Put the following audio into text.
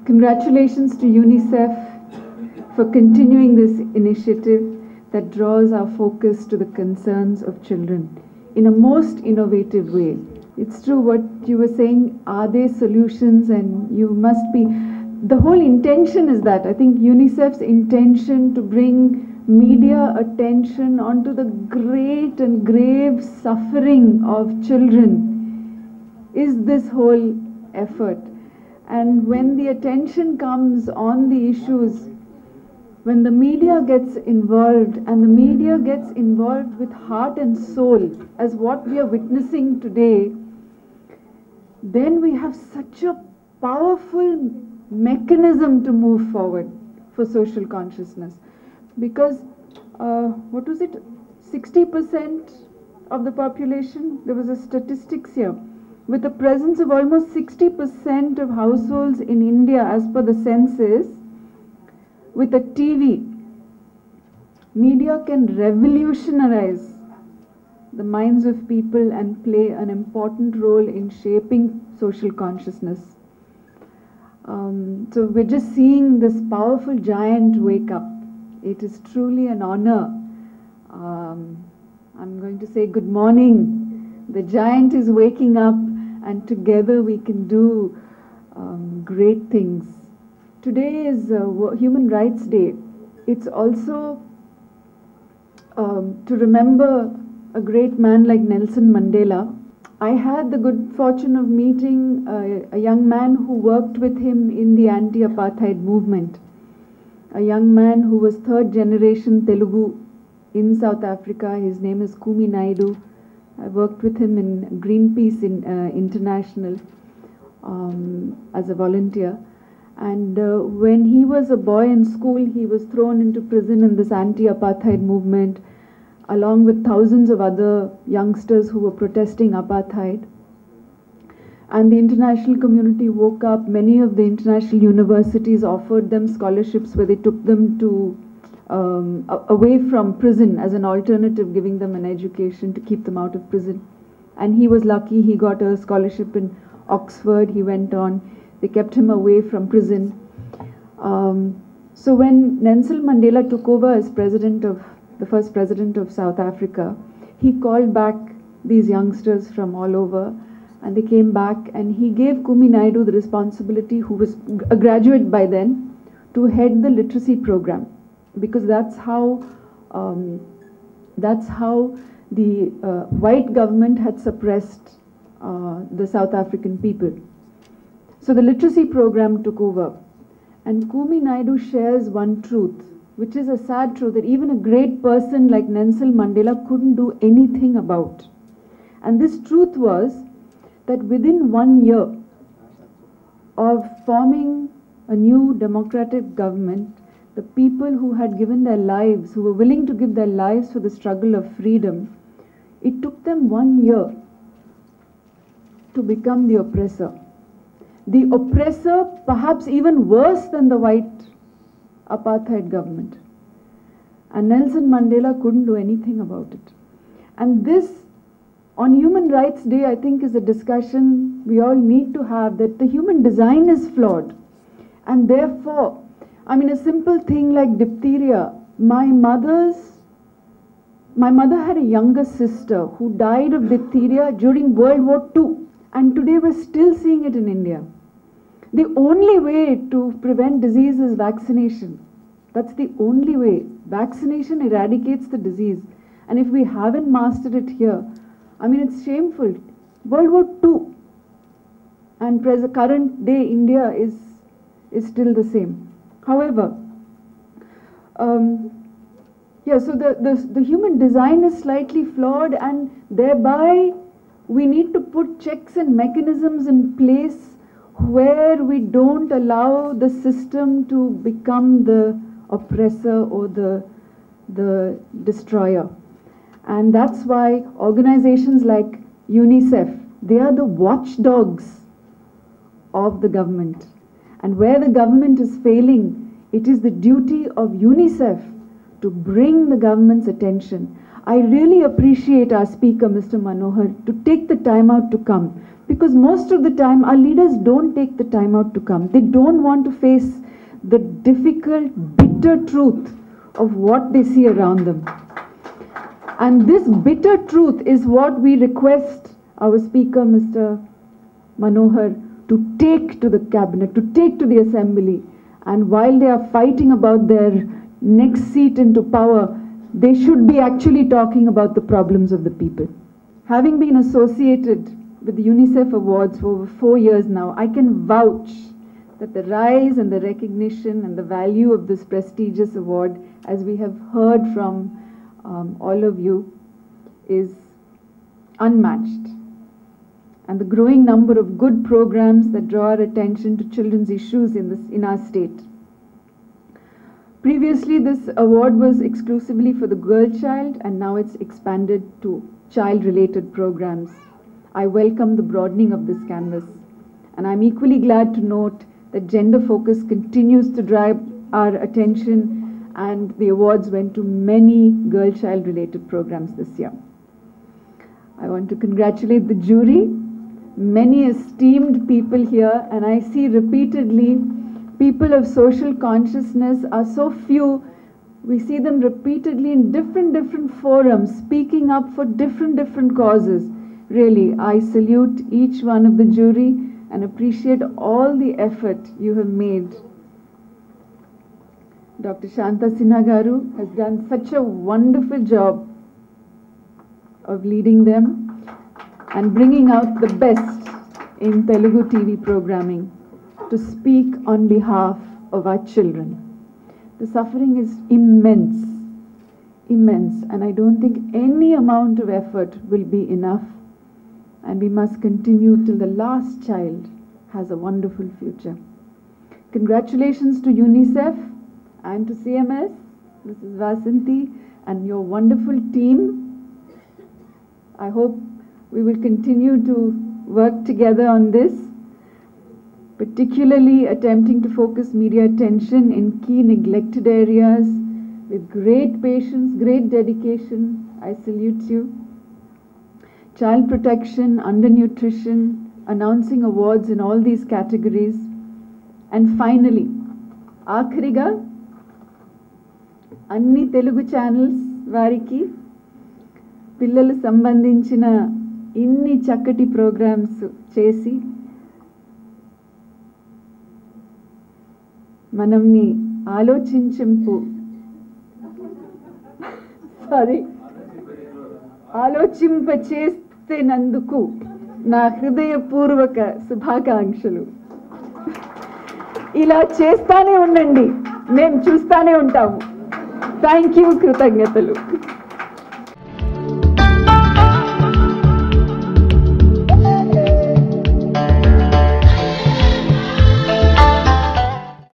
Congratulations to UNICEF for continuing this initiative that draws our focus to the concerns of children in a most innovative way. It's true what you were saying, are there solutions, and you must be, the whole intention is that. I think UNICEF's intention to bring media attention onto the great and grave suffering of children is this whole effort. And when the attention comes on the issues, when the media gets involved, and the media gets involved with heart and soul, as what we are witnessing today, then we have such a powerful mechanism to move forward for social consciousness. Because, what was it, 60% of the population, there was a statistics here, with the presence of almost 60% of households in India as per the census, with a TV, media can revolutionize the minds of people and play an important role in shaping social consciousness. So we're just seeing this powerful giant wake up. It is truly an honor. I'm going to say good morning. The giant is waking up, and together we can do great things. Today is Human Rights Day. It's also to remember a great man like Nelson Mandela. I had the good fortune of meeting a young man who worked with him in the anti-apartheid movement. A young man who was third generation Telugu in South Africa. His name is Kumi Naidu. I worked with him in Greenpeace International as a volunteer. And when he was a boy in school, he was thrown into prison in this anti-apartheid movement, along with thousands of other youngsters who were protesting apartheid. And the international community woke up. Many of the international universities offered them scholarships where they took them to away from prison as an alternative, giving them an education to keep them out of prison. And he was lucky, he got a scholarship in Oxford. He went on, they kept him away from prison. So when Nelson Mandela took over as the first president of South Africa, he called back these youngsters from all over, and they came back, and he gave Kumi Naidu the responsibility, who was a graduate by then, to head the literacy program, because that's how the white government had suppressed the South African people. So the literacy program took over, and Kumi Naidu shares one truth, which is a sad truth that even a great person like Nelson Mandela couldn't do anything about. And this truth was that within 1 year of forming a new democratic government, the people who had given their lives, who were willing to give their lives for the struggle of freedom, it took them 1 year to become the oppressor. The oppressor, perhaps even worse than the white apartheid government. And Nelson Mandela couldn't do anything about it. And this, on Human Rights Day, I think is a discussion we all need to have, that the human design is flawed. And therefore, I mean, a simple thing like diphtheria. My mother had a younger sister who died of diphtheria during World War II. And today we're still seeing it in India. The only way to prevent disease is vaccination. That's the only way. Vaccination eradicates the disease. And if we haven't mastered it here, I mean, it's shameful. World War II and current day India is still the same. However, yeah, so the human design is slightly flawed, and thereby we need to put checks and mechanisms in place where we don't allow the system to become the oppressor or the destroyer. And that's why organizations like UNICEF, they are the watchdogs of the government. And where the government is failing, it is the duty of UNICEF to bring the government's attention. I really appreciate our speaker, Mr. Manohar, to take the time out to come, because most of the time our leaders don't take the time out to come. They don't want to face the difficult, bitter truth of what they see around them. And this bitter truth is what we request our speaker, Mr. Manohar, to take to the cabinet, to take to the assembly. And while they are fighting about their next seat into power, they should be actually talking about the problems of the people. Having been associated with the UNICEF Awards for over 4 years now, I can vouch that the rise and the recognition and the value of this prestigious award, as we have heard from all of you, is unmatched. And the growing number of good programs that draw our attention to children's issues in our state. Previously, this award was exclusively for the girl child, and now it's expanded to child-related programs. I welcome the broadening of this canvas, and I'm equally glad to note that gender focus continues to drive our attention, and the awards went to many girl-child-related programs this year. I want to congratulate the jury, many esteemed people here, and I see repeatedly people of social consciousness are so few. We see them repeatedly in different forums, speaking up for different causes. Really, I salute each one of the jury and appreciate all the effort you have made. Dr. Shanta Sinha Garu has done such a wonderful job of leading them and bringing out the best in Telugu TV programming to speak on behalf of our children. The suffering is immense, and I don't think any amount of effort will be enough, and we must continue till the last child has a wonderful future. Congratulations to UNICEF and to CMS, Mrs. Vasanthi, and your wonderful team. I hope we will continue to work together on this, particularly attempting to focus media attention in key neglected areas with great patience, great dedication. I salute you. Child protection, undernutrition, announcing awards in all these categories. And finally, Akhriga, Anni Telugu channels variki పిల్లలు సంబంధించిన ఇన్ని చక్కటి programmes చేసి మనల్ని ఆలోచింపచేస్తున్నందుకు నా హృదయపూర్వక శుభాకాంక్షలు. ఇలా చేస్తానే ఉండండి, మేము చూస్తానే ఉంటాము. థ్యాంక్ యూ, కృతజ్ఞతలు.